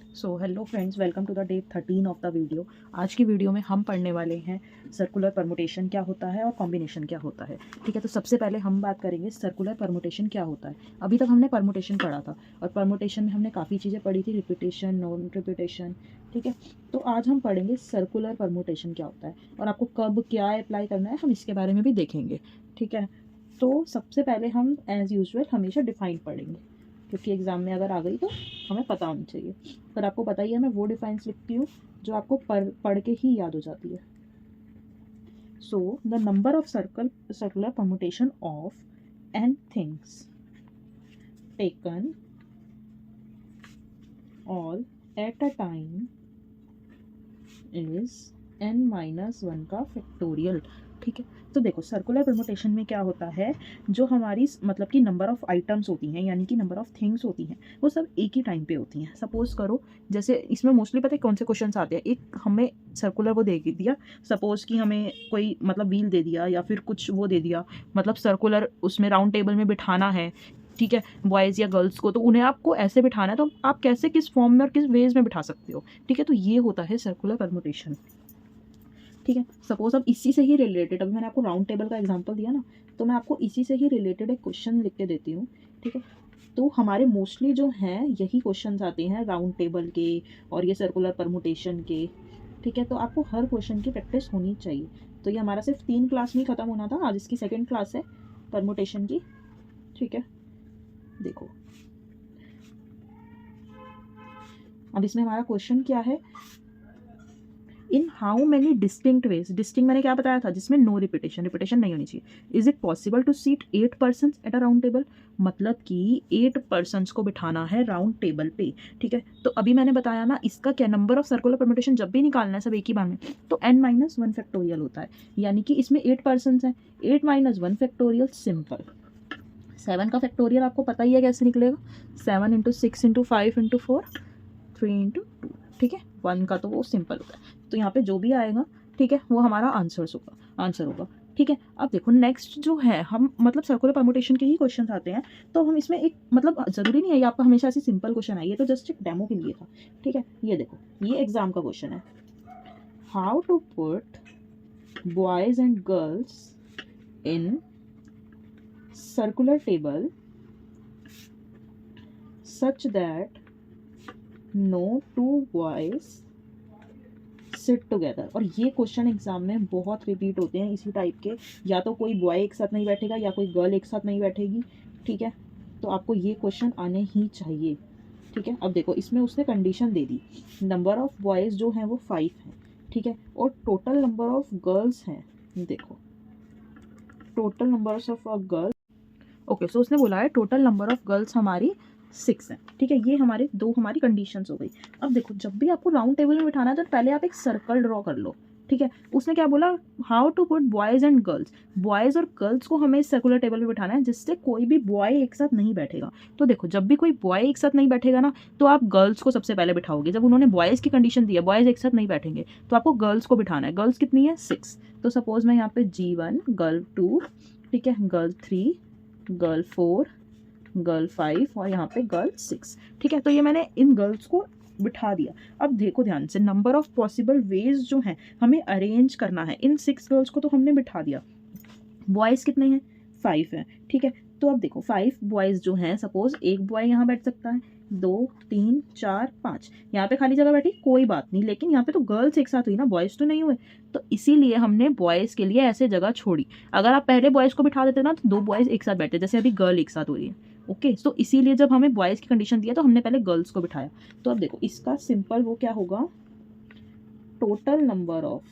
So hello friends, welcome to the day 13 of the video. आज की video में हम पढ़ने वाले हैं सर्कुलर परमुटेशन क्या होता है और कॉम्बिनेशन क्या होता है। ठीक है, तो सबसे पहले हम बात करेंगे सर्कुलर परमुटेशन क्या होता है। अभी तक हमने परमुटेशन पढ़ा था और परमुटेशन में हमने काफ़ी चीज़ें पढ़ी थी, रिपीटेशन, नॉन रिपीटेशन। ठीक है, तो आज हम पढ़ेंगे सर्कुलर परमुटेशन क्या होता है और आपको कब क्या अप्लाई करना है हम इसके बारे में भी देखेंगे। ठीक है, तो सबसे पहले हम एज़ यूजुअल हमेशा डिफाइन पढ़ेंगे, क्योंकि एग्ज़ाम में अगर आ गई तो हमें पता होनी चाहिए। पर आपको पता ही है, मैं वो डिफाइंस लिखती हूँ जो आपको पढ़ के ही याद हो जाती है। So the number of circular permutation of n things taken all at a time is n-1 का फैक्टोरियल। ठीक है, तो देखो सर्कुलर परमुटेशन में क्या होता है, जो हमारी मतलब कि नंबर ऑफ आइटम्स होती हैं, यानी कि नंबर ऑफ थिंग्स होती हैं, वो सब एक ही टाइम पे होती हैं। सपोज करो, जैसे इसमें मोस्टली पता है कौन से क्वेश्चंस आते हैं। एक हमें सर्कुलर वो दे दिया, सपोज कि हमें कोई मतलब व्हील दे दिया या फिर कुछ वो दे दिया, मतलब सर्कुलर उसमें राउंड टेबल में बिठाना है। ठीक है, बॉयज़ या गर्ल्स को, तो उन्हें आपको ऐसे बिठाना है, तो आप कैसे, किस फॉर्म में और किस वेज में बिठा सकते हो। ठीक है, तो ये होता है सर्कुलर परमुटेशन। ठीक है, सपोज अब इसी से ही रिलेटेड, अभी मैंने आपको राउंड टेबल का एग्जांपल दिया ना, तो मैं आपको इसी से ही रिलेटेड एक क्वेश्चन लिख के देती हूँ। ठीक है, तो हमारे मोस्टली जो हैं यही क्वेश्चंस आते हैं राउंड टेबल के और ये सर्कुलर परमुटेशन के। ठीक है, तो आपको हर क्वेश्चन की प्रैक्टिस होनी चाहिए। तो ये हमारा सिर्फ 3 क्लास में ही ख़त्म होना था, आज इसकी सेकेंड क्लास है परमुटेशन की। ठीक है, देखो अब इसमें हमारा क्वेश्चन क्या है, in how many distinct ways, distinct मैंने क्या बताया था, जिसमें नो रिपीटेशन, रिपीटेशन नहीं होनी चाहिए। Is it possible to seat 8 person at a round table, मतलब कि 8 पर्सन को बिठाना है राउंड टेबल पे। ठीक है, तो अभी मैंने बताया ना, इसका क्या नंबर ऑफ सर्कुलर परमुटेशन जब भी निकालना है सब एक ही बार में, तो n-1 फैक्टोरियल होता है, यानी कि इसमें 8 पर्सन हैं, 8-1 फैक्टोरियल सिंपल। 7 का फैक्टोरियल आपको पता ही है कैसे निकलेगा, 7 इंटू 6 इंटू 5 इंटू 4 3 इंटू 2। ठीक है, 1 का तो वो सिंपल होता है, तो यहाँ पे जो भी आएगा, ठीक है, वो हमारा आंसर होगा। ठीक है, अब देखो नेक्स्ट जो है, हम मतलब सर्कुलर परमुटेशन के ही क्वेश्चन आते हैं, तो हम इसमें एक मतलब ज़रूरी नहीं है ये आपका हमेशा ऐसी सिंपल क्वेश्चन है, ये तो जस्ट एक डेमो के लिए था। ठीक है, ये देखो, ये एग्जाम का क्वेश्चन है, how to put boys and girls in circular table such that no two boys sit together। और ये क्वेश्चन एग्जाम में बहुत रिपीट होते हैं इसी टाइप के, या तो कोई बॉय एक साथ नहीं बैठेगा या कोई गर्ल एक साथ नहीं बैठेगी। ठीक है, तो आपको ये क्वेश्चन आने ही चाहिए। ठीक है, अब देखो इसमें उसने condition they the, number of boys जो हैं वो 5 हैं। ठीक है, और टोटल नंबर ऑफ गर्ल्स हैं, देखो total number of girls, okay, so उसने बोला है टोटल नंबर ऑफ गर्ल्स हमारी 6 हैं। ठीक है, ये हमारी कंडीशंस हो गई। अब देखो जब भी आपको राउंड टेबल में बिठाना है तो पहले आप एक सर्कल ड्रॉ कर लो। ठीक है, उसने क्या बोला, how to put boys and girls, boys और गर्ल्स को हमें इस सर्कुलर टेबल पे बिठाना है जिससे कोई भी बॉय एक साथ नहीं बैठेगा। तो देखो जब भी कोई बॉय एक साथ नहीं बैठेगा ना, तो आप गर्ल्स को सबसे पहले बिठाओगे। जब उन्होंने बॉयज़ की कंडीशन दी है, बॉयज़ एक साथ नहीं बैठेंगे, तो आपको गर्ल्स को बिठाना है। गर्ल्स कितनी है, 6। तो सपोज मैं यहाँ पे G1 गर्ल 2, ठीक है, गर्ल 3, गर्ल 4, गर्ल 5 और यहाँ पे गर्ल 6। ठीक है, तो ये मैंने इन गर्ल्स को बिठा दिया। अब देखो ध्यान से, नंबर ऑफ पॉसिबल वेज जो हैं हमें अरेंज करना है। इन 6 गर्ल्स को तो हमने बिठा दिया, बॉयज़ कितने हैं, 5 हैं। ठीक है, तो अब देखो 5 बॉयज़ जो हैं, सपोज एक बॉय यहाँ बैठ सकता है, 2 3 4 5, यहाँ पे खाली जगह बैठी कोई बात नहीं, लेकिन यहाँ पे तो गर्ल्स एक साथ हुई ना, बॉयज़ तो नहीं हुए, तो इसीलिए हमने बॉयज़ के लिए ऐसे जगह छोड़ी। अगर आप पहले बॉयज़ को बिठा देते ना तो 2 बॉयज़ एक साथ बैठे, जैसे अभी गर्ल एक साथ हो रही है। ओके, तो इसीलिए जब हमें बॉयज़ की कंडीशन दिया तो हमने पहले गर्ल्स को बिठाया। तो अब देखो इसका सिंपल वो क्या होगा, total number of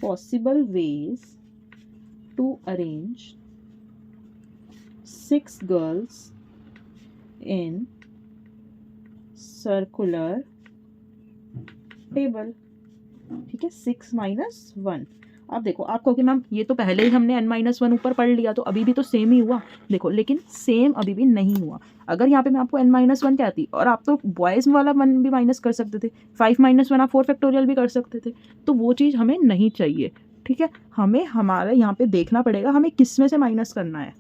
possible ways to arrange 6 girls in circular table। ठीक है, 6-1। अब देखो आप कहोगे मैम ये तो पहले ही हमने n-1 ऊपर पढ़ लिया, तो अभी भी तो सेम ही हुआ। देखो लेकिन सेम अभी भी नहीं हुआ। अगर यहाँ पे मैं आपको n-1 कहती और आप तो बॉयज़ वाला 1 भी माइनस कर सकते थे, 5-1 आप 4 फैक्टोरियल भी कर सकते थे, तो वो चीज़ हमें नहीं चाहिए। ठीक है, हमें हमारे यहाँ पे देखना पड़ेगा हमें किस में से माइनस करना है।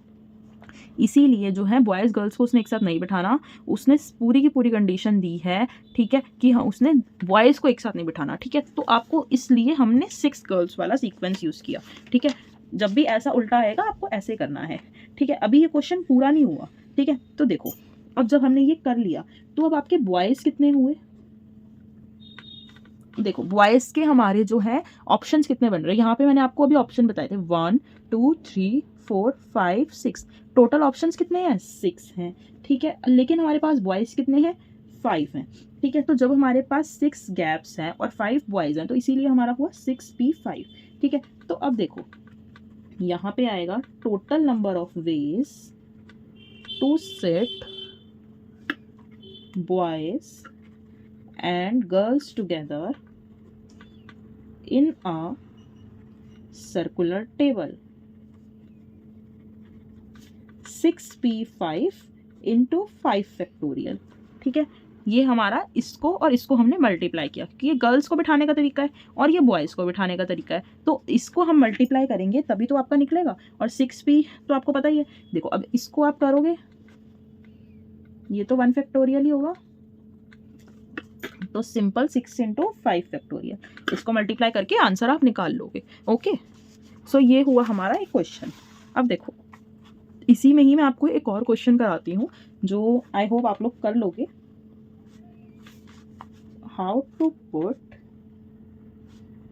इसीलिए जो है बॉयज़ गर्ल्स को उसने एक साथ नहीं बिठाना, उसने पूरी की पूरी कंडीशन दी है, ठीक है, कि हाँ उसने बॉयज़ को एक साथ नहीं बिठाना, ठीक है। तो आपको इसलिए हमने 6 गर्ल्स वाला सीक्वेंस यूज़ किया, ठीक है। जब भी ऐसा उल्टा आएगा आपको ऐसे करना है, ठीक है। अभी ये क्वेश्चन पूरा नहीं हुआ, ठीक है। तो देखो अब जब हमने ये कर लिया तो अब आपके बॉयज़ कितने हुए, देखो बॉयज़ के हमारे जो है ऑप्शंस कितने बन रहे हैं। यहाँ पे मैंने आपको अभी ऑप्शन बताए थे 1 2 3 4 5 6, टोटल ऑप्शंस कितने हैं 6 हैं, ठीक है। लेकिन हमारे पास बॉयज़ कितने हैं 5 हैं, ठीक है। तो जब हमारे पास 6 गैप्स हैं और 5 बॉयज़ हैं तो इसीलिए हमारा हुआ 6p5, ठीक है। तो अब देखो यहाँ पे आएगा total number of ways to set boys and girls together in a circular table 6p5 into 5 factorial, ठीक है। ये हमारा इसको और इसको हमने मल्टीप्लाई किया कि ये गर्ल्स को बिठाने का तरीका है और ये बॉयज़ को बिठाने का तरीका है, तो इसको हम मल्टीप्लाई करेंगे तभी तो आपका निकलेगा। और 6p तो आपको पता ही है, देखो अब इसको आप करोगे ये तो 1 फैक्टोरियल ही होगा, तो सिंपल 6 इंटू 5 फैक्टोरियल, इसको मल्टीप्लाई करके आंसर आप निकाल लोगे। ओके, सो ये हुआ हमारा एक क्वेश्चन। अब देखो इसी में ही मैं आपको एक और क्वेश्चन कराती हूँ जो आई होप आप लोग कर लोगे। How to put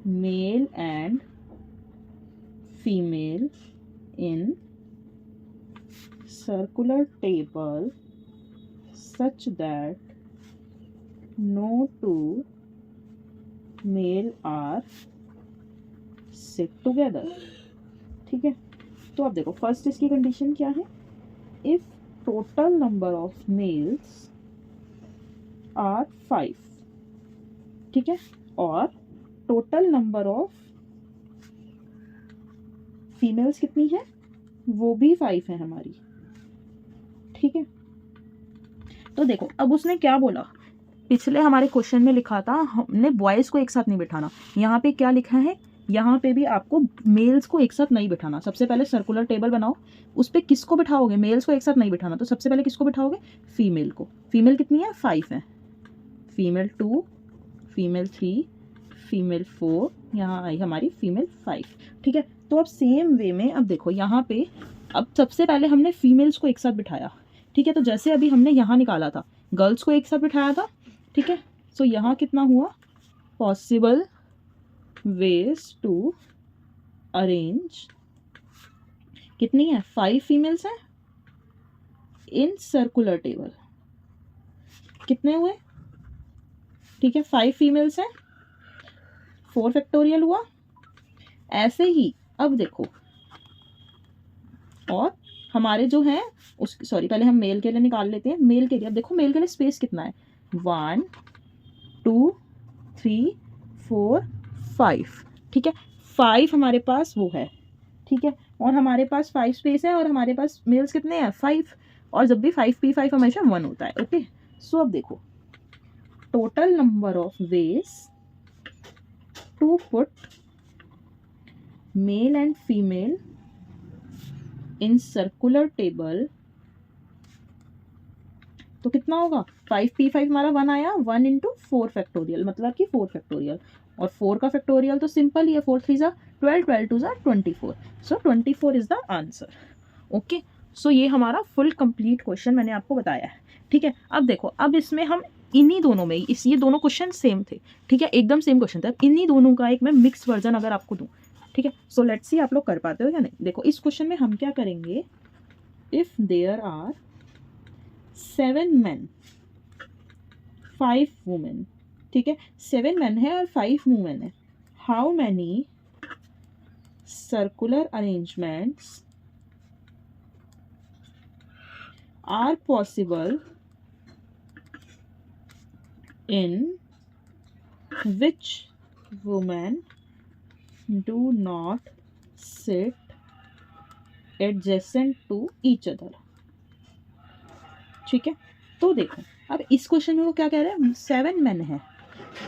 male and female in circular table such that no two male are sit together, ठीक है। तो अब देखो फर्स्ट इसकी कंडीशन क्या है, if total number of males are 5, ठीक है, और टोटल नंबर ऑफ फीमेल्स कितनी है वो भी 5 है हमारी, ठीक है। तो देखो अब उसने क्या बोला, पिछले हमारे क्वेश्चन में लिखा था हमने बॉयज़ को एक साथ नहीं बिठाना, यहाँ पे क्या लिखा है, यहाँ पे भी आपको मेल्स को एक साथ नहीं बिठाना। सबसे पहले सर्कुलर टेबल बनाओ, उस पर किसको बिठाओगे, मेल्स को एक साथ नहीं बिठाना, तो सबसे पहले किसको बिठाओगे, फीमेल को। फीमेल कितनी है 5 है, फीमेल 2, फीमेल 3, फीमेल 4, यहाँ आई हमारी फीमेल 5, ठीक है। तो अब सेम वे में अब देखो यहाँ पे अब सबसे पहले हमने फीमेल्स को एक साथ बिठाया, ठीक है। तो जैसे अभी हमने यहाँ निकाला था गर्ल्स को एक साथ बिठाया था, ठीक है। सो यहाँ कितना हुआ, पॉसिबल वेज टू अरेंज कितनी है 5 फीमेल्स हैं इन सर्कुलर टेबल, कितने हुए, ठीक है 5 फीमेल्स हैं, 4 फैक्टोरियल हुआ। ऐसे ही अब देखो और हमारे जो हैं उस सॉरी पहले हम मेल के लिए निकाल लेते हैं। मेल के लिए अब देखो मेल के लिए स्पेस कितना है 1 2 3 4 5, ठीक है। 5 हमारे पास वो है, ठीक है, और हमारे पास 5 स्पेस है और हमारे पास मेल्स कितने हैं 5, और जब भी 5p5 हमेशा 1 होता है। ओके, सो अब देखो total number of ways to put male and female in circular table, तो कितना होगा 5p5 हमारा 1 आया, 1 इंटू 4 फैक्टोरियल मतलब कि 4 फैक्टोरियल, और 4 का फैक्टोरियल तो सिंपल ही है 4 3 ज़ा 12, 12 2 ज़ा 24, सो 24 इज द आंसर। ओके, सो ये हमारा फुल कंप्लीट क्वेश्चन मैंने आपको बताया है, ठीक है। अब देखो अब इसमें हम इन्हीं दोनों में ये दोनों क्वेश्चन सेम थे, ठीक है, एकदम सेम क्वेश्चन थे। अब इन्हीं दोनों का एक मैं मिक्स वर्जन अगर आपको दूँ, ठीक है, सो लेट्स सी आप लोग कर पाते हो या नहीं। देखो इस क्वेश्चन में हम क्या करेंगे, if there are 7 men 5 women, ठीक है, 7 men है और 5 women है, how many circular arrangements are possible in which women do not sit adjacent to each other, ठीक है। तो देखो अब इस क्वेश्चन में वो क्या कह रहे हैं, 7 men है,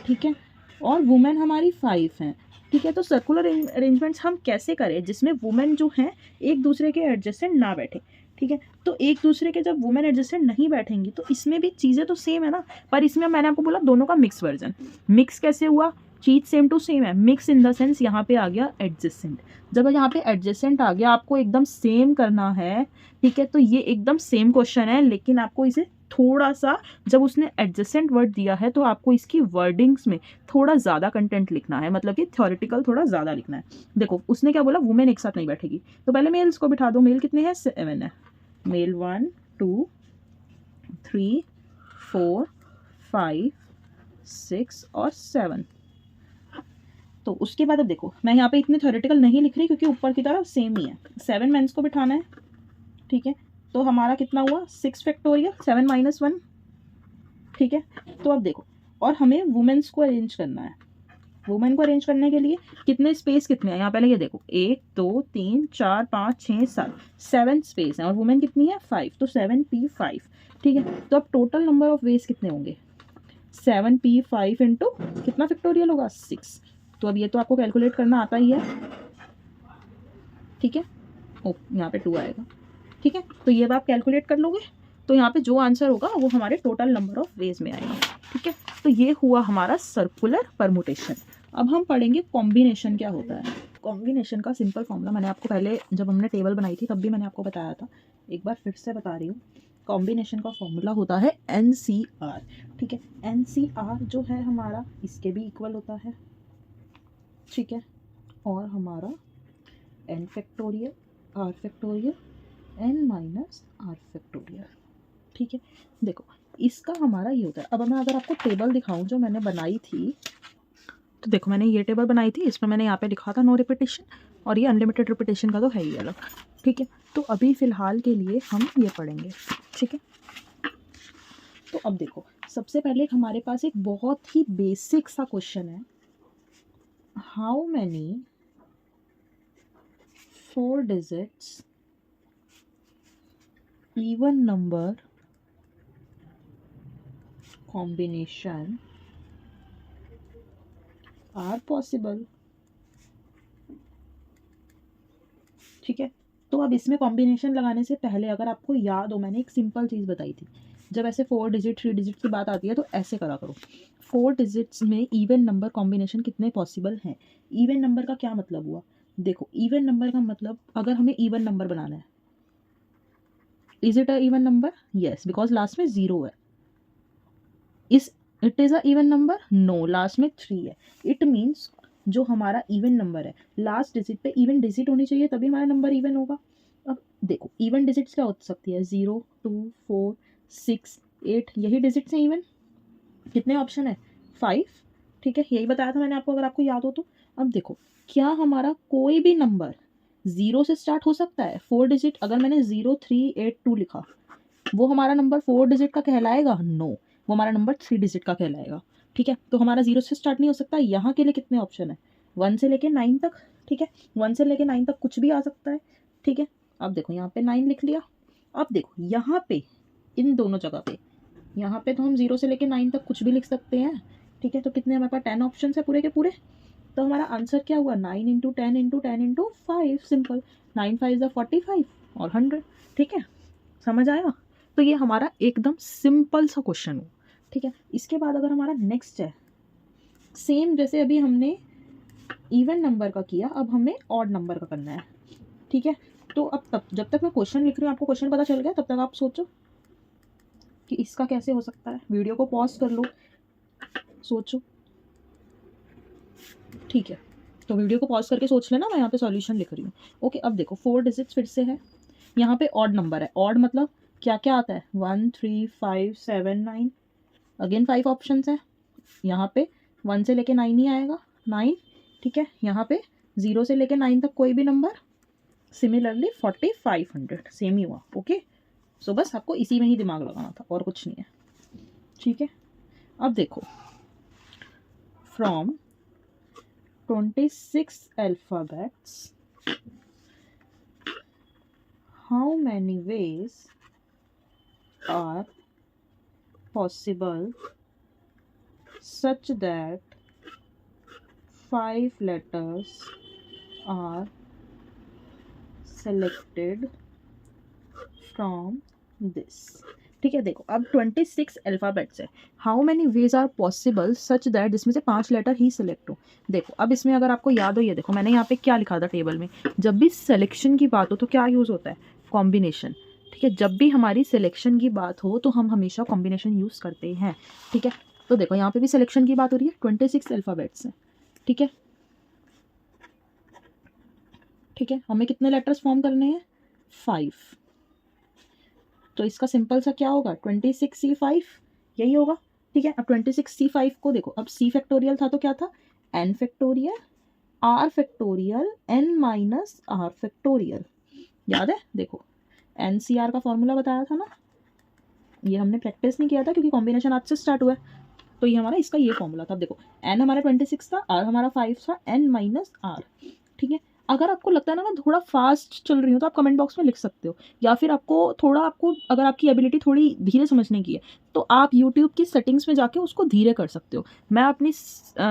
ठीक है, और वुमेन हमारी 5 हैं, ठीक है। तो सर्कुलर अरेंजमेंट्स हम कैसे करें जिसमें वुमेन जो हैं एक दूसरे के एडजेसेंट ना बैठे, ठीक है। तो एक दूसरे के जब वुमेन एडजेसेंट नहीं बैठेंगी तो इसमें भी चीज़ें तो सेम है ना, पर इसमें मैंने आपको बोला दोनों का मिक्स वर्जन। मिक्स कैसे हुआ, चीज सेम टू सेम है, मिक्स इन द सेंस यहाँ पे आ गया एडजेसेंट। जब यहाँ पे एडजेसेंट आ गया, आपको एकदम सेम करना है, ठीक है। तो ये एकदम सेम क्वेश्चन है, लेकिन आपको इसे थोड़ा सा, जब उसने एडजेसेंट वर्ड दिया है तो आपको इसकी वर्डिंग्स में थोड़ा ज़्यादा कंटेंट लिखना है, मतलब कि थ्योरेटिकल थोड़ा ज़्यादा लिखना है। देखो उसने क्या बोला, वुमेन एक साथ नहीं बैठेगी, तो पहले मेल्स को बिठा दो। मेल कितने हैं, 7 है। मेल 1 2 3 4 5 6 और 7। तो उसके बाद अब देखो, मैं यहाँ पे इतने थ्योरेटिकल नहीं लिख रही क्योंकि ऊपर की तरफ सेम ही है। 7 मेंस को बिठाना है, ठीक है। तो हमारा कितना हुआ, 6 फैक्टोरियल, 7 - 1, ठीक है। तो अब देखो, और हमें वुमेन्स को अरेंज करना है। वुमेन को अरेंज करने के लिए कितने स्पेस कितने हैं, यहाँ पहले ये देखो 1 2 3 4 5 6 7, 7 स्पेस है, और वुमेन कितनी है 5, तो 7p5, ठीक है। तो अब टोटल नंबर ऑफ वेज कितने होंगे, 7p5 इंटू कितना फैक्टोरियल होगा, 6। तो अब ये तो आपको कैलकुलेट करना आता ही है, ठीक है। ओ यहाँ पे 2 आएगा, ठीक है। तो ये अब आप कैलकुलेट कर लोगे, तो यहाँ पे जो आंसर होगा वो हमारे टोटल नंबर ऑफ वेज में आएगा, ठीक है। तो ये हुआ हमारा सर्कुलर परमुटेशन। अब हम पढ़ेंगे कॉम्बिनेशन क्या होता है। कॉम्बिनेशन का सिंपल फॉर्मूला मैंने आपको पहले जब हमने टेबल बनाई थी तब भी मैंने आपको बताया था, एक बार फिर से बता रही हूँ। कॉम्बिनेशन का फॉर्मूला होता है NCR, ठीक है। NCR जो है हमारा इसके भी इक्वल होता है, ठीक है। और हमारा n factorial r factorial n minus r factorial, ठीक है। देखो इसका हमारा ये होता है। अब मैं अगर आपको टेबल दिखाऊं जो मैंने बनाई थी, तो देखो मैंने ये टेबल बनाई थी, इसमें मैंने यहाँ पे लिखा था नो रिपीटेशन, और ये अनलिमिटेड रिपीटेशन का तो है ही अलग, ठीक है। तो अभी फ़िलहाल के लिए हम ये पढ़ेंगे, ठीक है। तो अब देखो सबसे पहले हमारे पास एक बहुत ही बेसिक सा क्वेश्चन है, how many 4 digits even number combination are possible, ठीक है। तो अब इसमें कॉम्बिनेशन लगाने से पहले अगर आपको याद हो, मैंने एक सिंपल चीज़ बताई थी, जब ऐसे 4 डिजिट 3 डिजिट की बात आती है तो ऐसे करा करो। 4 डिजिट्स में इवन नंबर कॉम्बिनेशन कितने पॉसिबल हैं। इवन नंबर का क्या मतलब हुआ, देखो इवन नंबर का मतलब अगर हमें इवन नंबर बनाना है, is it a even number, yes because last में 0 है। इस it is a even number, no last में 3 है। इट मीन्स जो हमारा इवन नंबर है लास्ट डिजिट पे इवन डिजिट होनी चाहिए तभी हमारा नंबर इवन होगा। अब देखो इवन डिजिट्स क्या हो सकती है, 0 2 4 6 8, यही डिजिट्स हैं इवन। कितने ऑप्शन है, 5, ठीक है। यही बताया था मैंने आपको अगर आपको याद हो तो। अब देखो क्या हमारा कोई भी नंबर 0 से स्टार्ट हो सकता है, 4 डिजिट। अगर मैंने 0 3 8 2 लिखा, वो हमारा नंबर 4 डिजिट का कहलाएगा, नो वो हमारा नंबर 3 डिजिट का कहलाएगा, ठीक है। तो हमारा 0 से स्टार्ट नहीं हो सकता। यहाँ के लिए कितने ऑप्शन है, 1 से लेके 9 तक, ठीक है। 1 से लेके 9 तक कुछ भी आ सकता है, ठीक है। अब देखो यहाँ पे 9 लिख लिया। अब देखो यहाँ पे इन दोनों जगह पे, यहाँ पे तो हम 0 से लेके 9 तक कुछ भी लिख सकते हैं, ठीक है। तो कितने हमारे पास 10 ऑप्शन है पूरे के पूरे। तो हमारा आंसर क्या हुआ, 9 × 10 × 10 × 5, सिंपल। 9 5 45 और 100, ठीक है। समझ आया। तो ये हमारा एकदम सिंपल सा क्वेश्चन हो, ठीक है। इसके बाद अगर हमारा नेक्स्ट है, सेम जैसे अभी हमने इवन नंबर का किया, अब हमें ऑड नंबर का करना है, ठीक है। तो अब तब जब तक मैं क्वेश्चन लिख रही हूँ, आपको क्वेश्चन पता चल गया, तब तक आप सोचो कि इसका कैसे हो सकता है। वीडियो को पॉज कर लो, सोचो, ठीक है। तो वीडियो को पॉज करके सोच लेना, मैं यहाँ पे सॉल्यूशन लिख रही हूँ। ओके अब देखो 4 डिजिट्स फिर से है, यहाँ पे ऑड नंबर है। ऑड मतलब क्या क्या आता है, 1 3 5 7 9, अगेन 5 ऑप्शंस है। यहाँ पे 1 से लेके 9 ही आएगा, 9, ठीक है। यहाँ पे 0 से लेके 9 तक कोई भी नंबर, सिमिलरली 4500, सेम ही हुआ, ओके। सो बस आपको इसी में ही दिमाग लगाना था और कुछ नहीं है, ठीक है। अब देखो from 26 alphabets, how many ways are possible such that 5 letters are selected from this. ठीक है, देखो अब 26 अल्फ़ाबेट्स है। How many ways are possible such that, जिसमें से 5 लेटर ही सिलेक्ट हो। देखो अब इसमें अगर आपको याद हो, ये देखो मैंने यहाँ पे क्या लिखा था टेबल में, जब भी सिलेक्शन की बात हो तो क्या यूज़ होता है, कॉम्बिनेशन। ठीक है, जब भी हमारी सिलेक्शन की बात हो तो हम हमेशा कॉम्बिनेशन यूज़ करते हैं। ठीक है, तो देखो यहाँ पे भी सिलेक्शन की बात हो रही है, 26 अल्फ़ाबेट्स हैं। ठीक है, ठीक है, हमें कितने लेटर्स फॉर्म करने हैं, 5। तो इसका सिंपल सा क्या होगा, 26C5, यही होगा। ठीक है, अब 26C5 को देखो, अब C फैक्टोरियल था तो क्या था, N factorial R factorial N minus R factorial. याद है, देखो NCR का फॉर्मूला बताया था ना, ये हमने प्रैक्टिस नहीं किया था क्योंकि कॉम्बिनेशन आज से स्टार्ट हुआ है। तो ये हमारा इसका ये फॉर्मूला था। अब देखो N हमारा 26 था, R हमारा 5 था, N माइनस R। ठीक है, अगर आपको लगता है ना मैं थोड़ा फास्ट चल रही हूँ तो आप कमेंट बॉक्स में लिख सकते हो, या फिर आपको अगर आपकी एबिलिटी थोड़ी धीरे समझने की है तो आप यूट्यूब की सेटिंग्स में जाके उसको धीरे कर सकते हो। मैं अपनी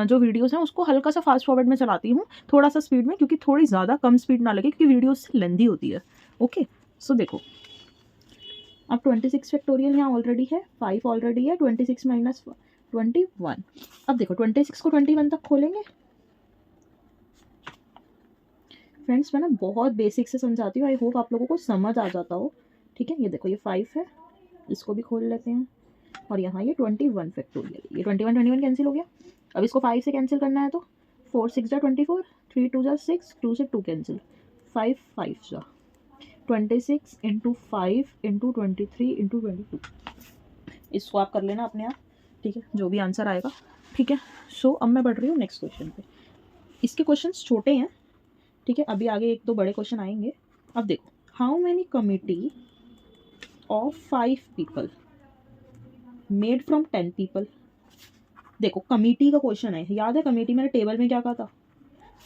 जो वीडियोस हैं उसको हल्का सा फास्ट फॉरवर्ड में चलाती हूँ, थोड़ा सा स्पीड में, क्योंकि थोड़ी ज़्यादा कम स्पीड ना लगे क्योंकि वीडियो उससे लेंदी होती है। ओके, सो देखो अब 26 फैक्टोरियल यहाँ ऑलरेडी है, 5 ऑलरेडी है, 26 माइनस 21। अब देखो 26 को 21 तक खोलेंगे। फ्रेंड्स मैं ना बहुत बेसिक से समझाती हूँ, आई होप आप लोगों को समझ आ जाता हो। ठीक है, ये देखो ये 5 है, इसको भी खोल लेते हैं, और यहाँ ये 21 फैक्टोरियल, ये 21 कैंसिल हो गया। अब इसको 5 से कैंसिल करना है तो 4 6 जा 24, 3 2 जा 6, 2 से 2 कैंसिल, 5 5 जा 26 इंटू 5 इंटू 23 इंटू 22। इसको आप कर लेना अपने आप। ठीक है, जो भी आंसर आएगा। ठीक है, सो अब मैं बढ़ रही हूँ नेक्स्ट क्वेश्चन पे। इसके क्वेश्चंस छोटे हैं। ठीक है, अभी आगे 1-2 बड़े क्वेश्चन आएंगे। अब देखो, how many committee of 5 people made from 10 people. देखो कमिटी का क्वेश्चन है, याद है कमिटी मैंने टेबल में क्या कहा था,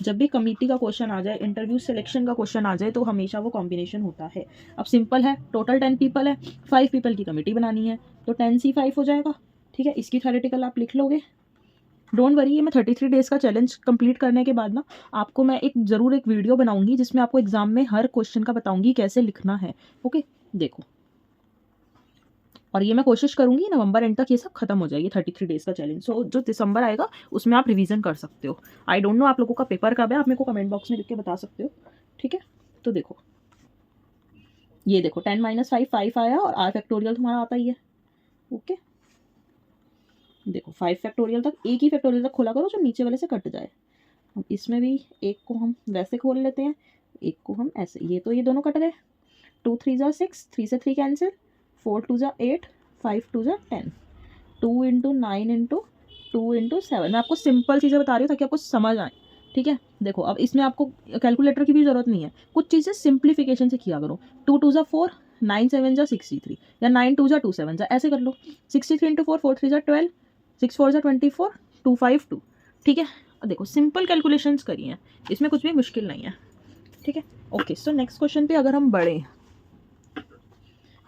जब भी कमिटी का क्वेश्चन आ जाए, इंटरव्यू सिलेक्शन का क्वेश्चन आ जाए तो हमेशा वो कॉम्बिनेशन होता है। अब सिंपल है, टोटल 10 पीपल है, 5 पीपल की कमिटी बनानी है तो 10C5 हो जाएगा। ठीक है, इसकी थ्योरेटिकल आप लिख लोगे, डोंट वरी। ये मैं 33 डेज़ का चैलेंज कंप्लीट करने के बाद ना आपको मैं ज़रूर एक वीडियो बनाऊंगी जिसमें आपको एग्जाम में हर क्वेश्चन का बताऊंगी कैसे लिखना है। ओके, देखो, और ये मैं कोशिश करूंगी नवंबर एंड तक ये सब खत्म हो जाएगी 33 डेज़ का चैलेंज। सो जो दिसंबर आएगा उसमें आप रिवीजन कर सकते हो। आई डोंट नो आप लोगों का पेपर कब है, आप मेरे को कमेंट बॉक्स में लिख के बता सकते हो। ठीक है, तो देखो ये देखो 10 माइनस 5 5 आया, और R फैक्टोरियल तुम्हारा आता ही है। ओके, देखो 5 फैक्टोरियल तक, एक ही फैक्टोरियल तक खोला करो जो नीचे वाले से कट जाए। अब इसमें भी एक को हम वैसे खोल लेते हैं, एक को हम ऐसे, ये तो ये दोनों कट गए। 2 3 जा 6, 3 से 3 कैंसिल, 4 2 जा 8, 5 2 जा 10, 2 इंटू 9 इंटू 2 इंटू 7। मैं आपको सिंपल चीज़ें बता रही हूँ ताकि आपको समझ आए। ठीक है, देखो अब इसमें आपको कैलकुलेटर की भी ज़रूरत नहीं है, कुछ चीज़ें सिंप्लीफिकेशन से किया करो। 2 2 जा 4, 9 7 जा 63, या 9 2 जा 2 7 जा, ऐसे कर लो। 63 इंटू 4, 4 3 जा 12, 6 4 जा 24, 2 5 2। ठीक है, देखो सिंपल कैलकुलेशंस करी हैं, इसमें कुछ भी मुश्किल नहीं है। ठीक है, ओके, सो नेक्स्ट क्वेश्चन पे अगर हम बढ़े,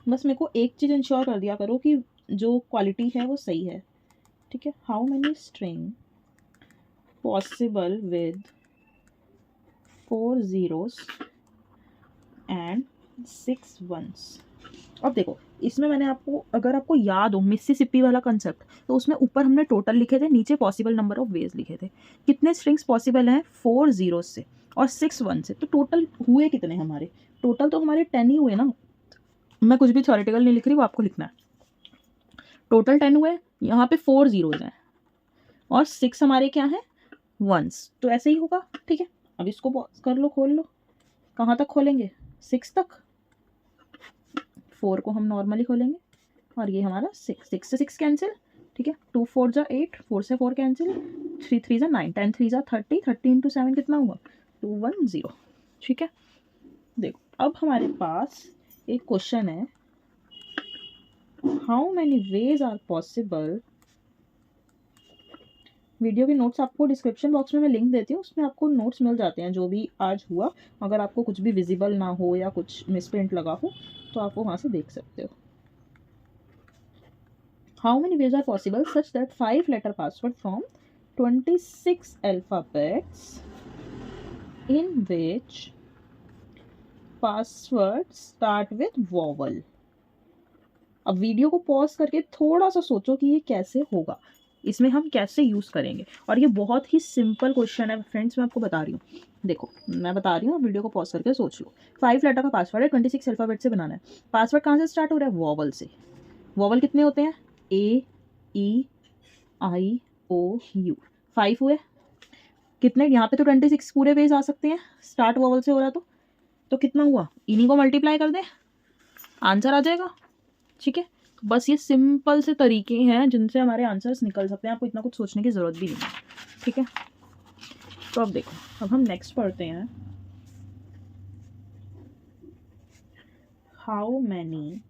बस मेरे को एक चीज़ इंश्योर कर दिया करो कि जो क्वालिटी है वो सही है। ठीक है, how many string possible with 4 zeros and 6 ones। अब देखो इसमें मैंने आपको, अगर आपको याद हो मिसिसिपी वाला कंसेप्ट, तो उसमें ऊपर हमने टोटल लिखे थे, नीचे पॉसिबल नंबर ऑफ वेज लिखे थे। कितने स्ट्रिंग्स पॉसिबल हैं, 4 zeros से और 6 1 से। तो टोटल हुए कितने हमारे, टोटल तो हमारे 10 ही हुए ना। मैं कुछ भी थ्योरेटिकल नहीं लिख रही, वो आपको लिखना है। टोटल 10 हुए, यहाँ पे 4 zeros हैं और 6 हमारे क्या हैं, वंस। तो ऐसे ही होगा। ठीक है, अब इसको कर लो, खोल लो। कहाँ तक खोलेंगे, 6 तक। 4 को हम नॉर्मली खोलेंगे, और ये हमारा 6, 6 से 6 कैंसिल। ठीक है, 2 4 जा 8, 4 से 4 कैंसिल, 3 3 जा 9, 10 3 जा 30, 30 इंटू 7 कितना हुआ, 210। ठीक है, देखो अब हमारे पास एक क्वेश्चन है, how many ways are possible. Video के नोट्स आपको डिस्क्रिप्शन बॉक्स में मैं लिंक देती हूँ, उसमें आपको नोट्स मिल जाते हैं जो भी आज हुआ। अगर आपको कुछ भी विजिबल ना हो या कुछ मिसप्रिंट लगा हो तो आप वो वहाँ से देख सकते हो। How many ways are possible such that 5 letter password from 26 alphabets in which password start with vowel. अब वीडियो को पॉज करके थोड़ा सा सोचो कि ये कैसे होगा, इसमें हम कैसे यूज़ करेंगे। और ये बहुत ही सिंपल क्वेश्चन है फ्रेंड्स, मैं आपको बता रही हूँ। देखो मैं बता रही हूँ, वीडियो को पॉज करके सोच लो। 5 लेटर का पासवर्ड है, 26 अल्फ़ाबेट से बनाना है। पासवर्ड कहाँ से स्टार्ट हो रहा है? वॉवल से। वॉवल कितने होते हैं? AEIOU 5 हुए। कितने यहाँ पे? तो 26 पूरे वेज आ सकते हैं, स्टार्ट वॉवल से हो रहा तो कितना हुआ? इन्हीं को मल्टीप्लाई कर दें, आंसर आ जाएगा। ठीक है, तो बस ये सिंपल से तरीके हैं जिनसे हमारे आंसर्स निकल सकते हैं, आपको इतना कुछ सोचने की ज़रूरत भी नहीं है। ठीक है, तो अब देखो, अब हम नेक्स्ट पढ़ते हैं। How many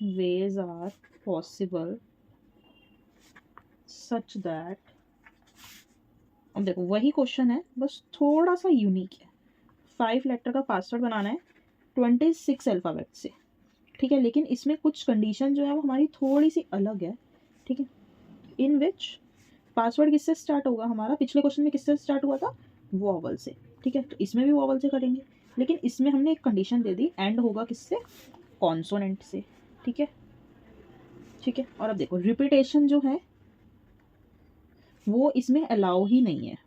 ways are possible such that. अब देखो वही क्वेश्चन है, बस थोड़ा सा यूनिक है। 5 लेटर का पासवर्ड बनाना है 26 अल्फ़ाबेट से। ठीक है, लेकिन इसमें कुछ कंडीशन जो है वो हमारी थोड़ी सी अलग है। ठीक है, इन विच पासवर्ड किससे स्टार्ट होगा हमारा? पिछले क्वेश्चन में किससे स्टार्ट हुआ था? वॉवल से। ठीक है, तो इसमें भी वॉवल से करेंगे, लेकिन इसमें हमने एक कंडीशन दे दी, एंड होगा किससे? कॉन्सोनेंट से। ठीक है, ठीक है। और अब देखो रिपीटेशन जो है वो इसमें अलाउ ही नहीं है।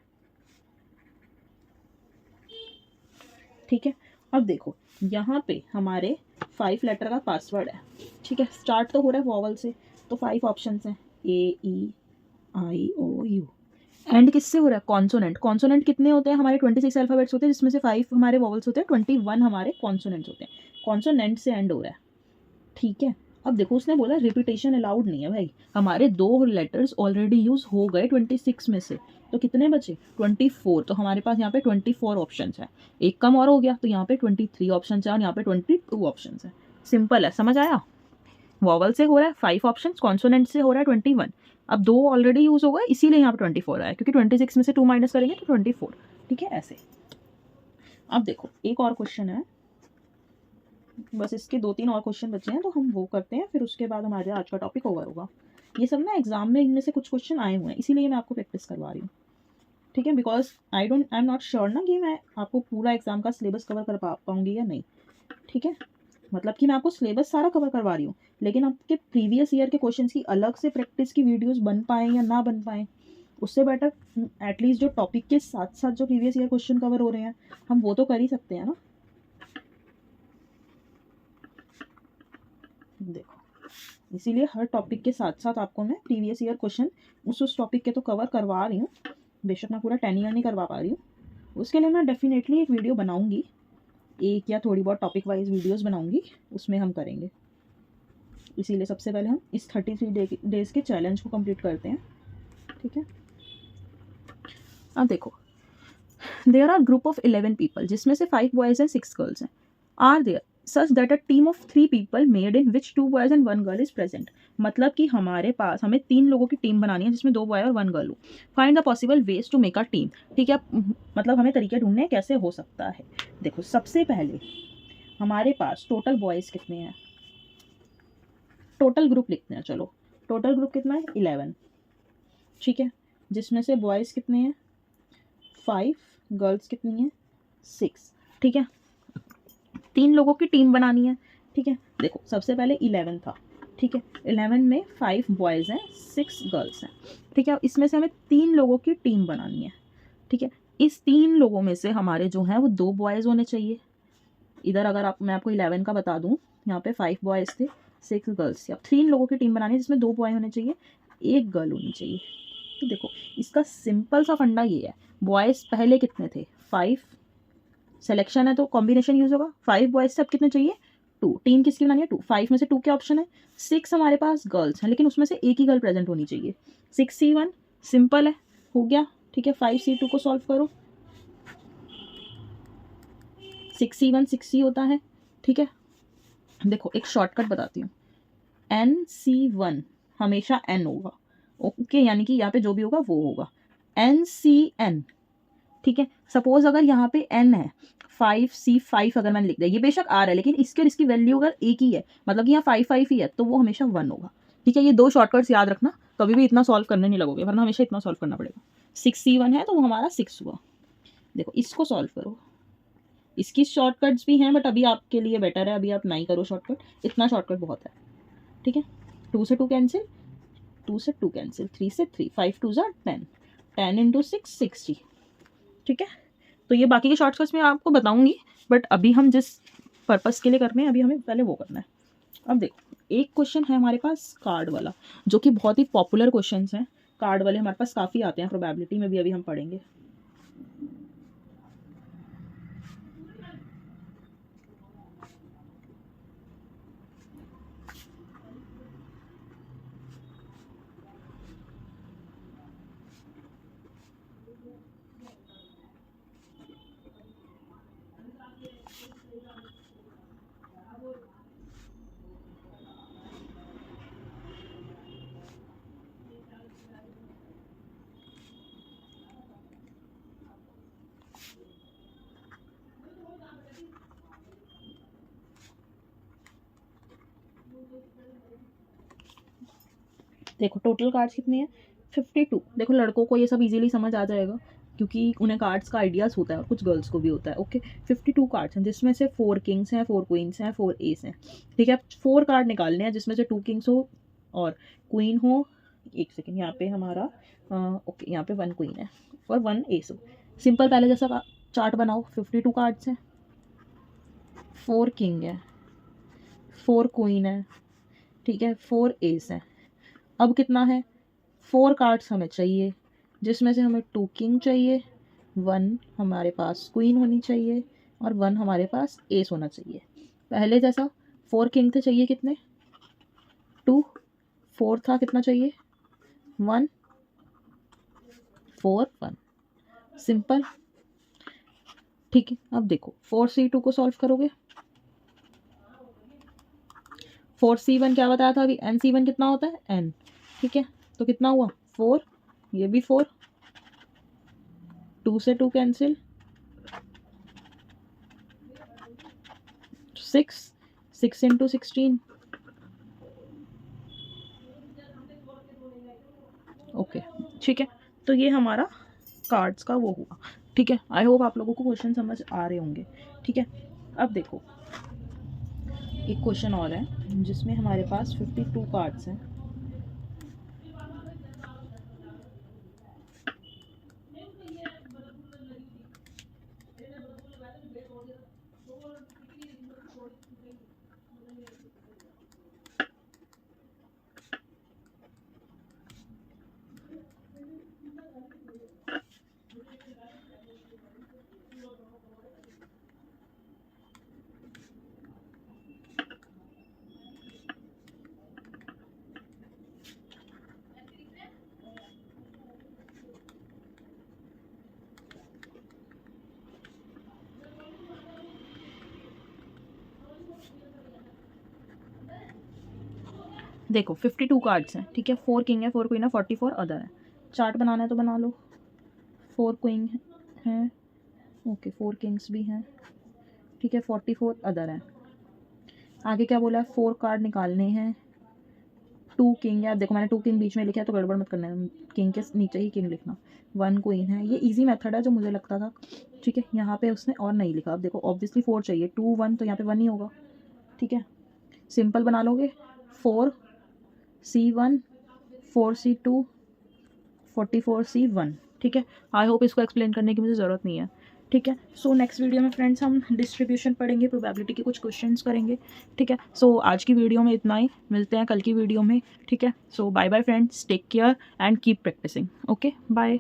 ठीक है, अब देखो यहाँ पे हमारे 5 लेटर का पासवर्ड है। ठीक है, स्टार्ट तो हो रहा है वॉवल से, तो 5 ऑप्शंस हैं, AEIOU। एंड किससे हो रहा है? कॉन्सोनेंट। कॉन्सोनेंट कितने होते हैं हमारे? 26 अल्फ़ाबेट्स होते हैं, जिसमें से 5 हमारे वॉवल्स होते हैं, 21 हमारे कॉन्सोनेंट्स होते हैं। कॉन्सोनेंट से एंड हो रहा है। ठीक है, अब देखो उसने बोला रिपीटेशन अलाउड नहीं है भाई, हमारे 2 लेटर्स ऑलरेडी यूज हो गए 26 में से, तो कितने बचे? 24। तो हमारे पास यहाँ पे 24 ऑप्शन है, एक कम और हो गया, तो यहाँ पे 23 ऑप्शन है और यहाँ पे 22 ऑप्शन है। सिंपल है, समझ आया? वॉवल से हो रहा है 5 ऑप्शन, कॉन्सोनेंट से हो रहा है 21। अब 2 ऑलरेडी यूज हो गए, इसीलिए यहाँ पे 24 आया, क्योंकि 26 में से 2 माइनस करेंगे तो 24। ठीक है, ऐसे। अब देखो एक और क्वेश्चन है, बस इसके 2-3 और क्वेश्चन बचे हैं, तो हम वो करते हैं, फिर उसके बाद हमारे आज का टॉपिक ओवर होगा। ये सब ना एग्जाम में इनमें से कुछ क्वेश्चन आए हुए हैं, इसीलिए मैं आपको प्रैक्टिस करवा रही हूँ। ठीक है, because I am not sure ना कि मैं आपको पूरा एग्जाम का सिलेबस कवर कर पाऊंगी या नहीं। ठीक है, मतलब कि मैं आपको सिलेबस सारा कवर करवा रही हूँ, लेकिन आपके प्रीवियस ईयर के क्वेश्चंस की अलग से प्रैक्टिस की वीडियोस बन पाएँ या ना बन पाएँ, उससे बेटर एटलीस्ट जो टॉपिक के साथ साथ जो प्रीवियस ईयर क्वेश्चन कवर हो रहे हैं हम वो तो कर ही सकते हैं ना। देखो इसीलिए हर टॉपिक के साथ साथ आपको मैं प्रीवियस ईयर क्वेश्चन उस टॉपिक के तो कवर करवा रही हूँ, बेशक मैं पूरा 10 ईयर नहीं करवा पा रही हूँ। उसके लिए मैं डेफिनेटली एक वीडियो बनाऊंगी, एक या थोड़ी बहुत टॉपिक वाइज वीडियोस बनाऊंगी, उसमें हम करेंगे। इसीलिए सबसे पहले हम इस 33 डेज़ के चैलेंज को कंप्लीट करते हैं। ठीक है, अब देखो there are group of 11 people, जिसमें से 5 बॉयज़ हैं 6 गर्ल्स हैं। Are there such that a team of 3 people made in which 2 boys and 1 girl is present. मतलब कि हमारे पास हमें 3 लोगों की टीम बनानी है जिसमें 2 बॉय और 1 गर्ल हो। Find the possible ways to make a team. ठीक है, मतलब हमें तरीके ढूंढने हैं कैसे हो सकता है। देखो सबसे पहले हमारे पास टोटल बॉयज़ कितने हैं, टोटल ग्रुप लिखते हैं। चलो टोटल ग्रुप कितना है? 11। ठीक है, जिसमें से बॉयज़ कितने हैं? 5, गर्ल्स कितनी हैं? 6। ठीक है, 3 लोगों की टीम बनानी है। ठीक है, देखो सबसे पहले 11 था। ठीक है, 11 में 5 बॉयज़ हैं 6 गर्ल्स हैं। ठीक है, इसमें से हमें 3 लोगों की टीम बनानी है। ठीक है, इस 3 लोगों में से हमारे जो हैं वो 2 बॉयज़ होने चाहिए। इधर अगर मैं आपको 11 का बता दूं, यहाँ पे 5 बॉयज़ थे 6 गर्ल्स थी। अब 3 लोगों की टीम बनानी है जिसमें 2 बॉय होने चाहिए, 1 गर्ल होनी चाहिए। तो देखो इसका सिंपल सा फंडा ये है, बॉयज़ पहले कितने थे? 5, सिलेक्शन है तो कॉम्बिनेशन यूज होगा। 5 बॉयज से अब कितने चाहिए? 2। टीम किसकी बनानी है? 2। 5 में से 2 के ऑप्शन है। 6 हमारे पास गर्ल्स हैं, लेकिन उसमें से एक ही गर्ल प्रेजेंट होनी चाहिए। 6C1 सिंपल है, हो गया। ठीक है, 5C2 को सॉल्व करो, 6C1 6C होता है। ठीक है, देखो एक शॉर्टकट बताती हूँ, NC1 हमेशा N होगा। ओके, यानी कि यहाँ पे जो भी होगा वो होगा NCN। ठीक है, सपोज अगर यहाँ पे N है 5C5 अगर मैंने लिख दिया, ये बेशक R है लेकिन इसके और इसकी वैल्यू अगर एक ही है, मतलब कि यहाँ 5 ही है, तो वो हमेशा 1 होगा। ठीक है, ये 2 शॉर्टकट्स याद रखना, कभी भी इतना सॉल्व करने नहीं लगोगे, वरना हमेशा इतना सॉल्व करना पड़ेगा। 6C1 है तो वो हमारा 6 हुआ। देखो इसको सॉल्व करो, इसकी शॉर्टकट्स भी हैं बट अभी आपके लिए बेटर है, अभी आप नहीं करो शॉर्टकट, इतना शॉर्टकट बहुत है, ठीक है। 2 से 2 कैंसिल, 2 से 2 कैंसिल, 3 से 3, 5 2 ज़ा 10, 10 इंटू 6 60, ठीक है। तो ये बाकी के शॉर्टकट्स मैं आपको बताऊंगी, बट अभी हम जिस पर्पस के लिए कर रहे हैं अभी हमें पहले वो करना है। अब देखो एक क्वेश्चन है हमारे पास कार्ड वाला, जो कि बहुत ही पॉपुलर क्वेश्चंस हैं, कार्ड वाले हमारे पास काफ़ी आते हैं, प्रोबेबिलिटी में भी अभी हम पढ़ेंगे। देखो टोटल कार्ड्स कितने हैं, 52। देखो लड़कों को ये सब इजीली समझ आ जाएगा क्योंकि उन्हें कार्ड्स का आइडियाज़ होता है और कुछ गर्ल्स को भी होता है। ओके 52 कार्ड्स हैं जिसमें से 4 किंग्स हैं, 4 क्वींस हैं, 4 एस हैं, ठीक है। 4 कार्ड निकालने हैं जिसमें से 2 किंग्स हो और क्वीन हो। एक सेकेंड, यहाँ पे हमारा ओके यहाँ पे 1 क्वीन है और 1 एस हो। सिंपल पहले जैसा चार्ट बनाओ, 52 कार्ड्स हैं, 4 किंग है, 4 क्वीन है, ठीक है, 4 एस है। अब कितना है, 4 कार्ड्स हमें चाहिए जिसमें से हमें 2 किंग चाहिए, 1 हमारे पास क्वीन होनी चाहिए और 1 हमारे पास एस होना चाहिए। पहले जैसा 4 किंग थे, चाहिए कितने, 2, 4 था, कितना चाहिए 1, 4 1, सिंपल, ठीक है। अब देखो 4C2 को सॉल्व करोगे, 4C1 क्या बताया था अभी, NC1 कितना होता है n, ठीक है। तो कितना हुआ 4, ये भी 4, 2 से 2 कैंसिल, 6, 6 इंटू 16, ओके ठीक है। तो ये हमारा कार्ड्स का वो हुआ, ठीक है। आई होप आप लोगों को क्वेश्चन समझ आ रहे होंगे, ठीक है। अब देखो एक क्वेश्चन और है जिसमें हमारे पास 52 कार्ड्स हैं, देखो 52 कार्ड्स हैं, ठीक है। 4 किंग है, 4 क्वीन है, 44 अदर है। चार्ट बनाना है तो बना लो, 4 क्वीन हैं, ओके 4 किंग्स भी हैं, ठीक है, 44 अदर हैं। आगे क्या बोला है, 4 कार्ड निकालने हैं, 2 किंग है। अब देखो मैंने 2 किंग बीच में लिखा है तो गड़बड़ मत करना है, किंग के नीचे ही किंग लिखना। 1 क्वीन है, ये इजी मेथड है जो मुझे लगता था, ठीक है। यहाँ पे उसने और नहीं लिखा। अब देखो ऑब्वियसली 4 चाहिए, 2 1 तो यहाँ पे 1 ही होगा, ठीक है। सिंपल बना लोगे, 4C1, 4C2, 44C1, ठीक है। आई होप इसको एक्सप्लेन करने की मुझे ज़रूरत नहीं है, ठीक है। सो नेक्स्ट वीडियो में फ्रेंड्स हम डिस्ट्रीब्यूशन पढ़ेंगे, प्रोबेबिलिटी के कुछ क्वेश्चंस करेंगे, ठीक है। सो आज की वीडियो में इतना ही, मिलते हैं कल की वीडियो में, ठीक है। So bye bye friends, take care and keep practising, okay bye.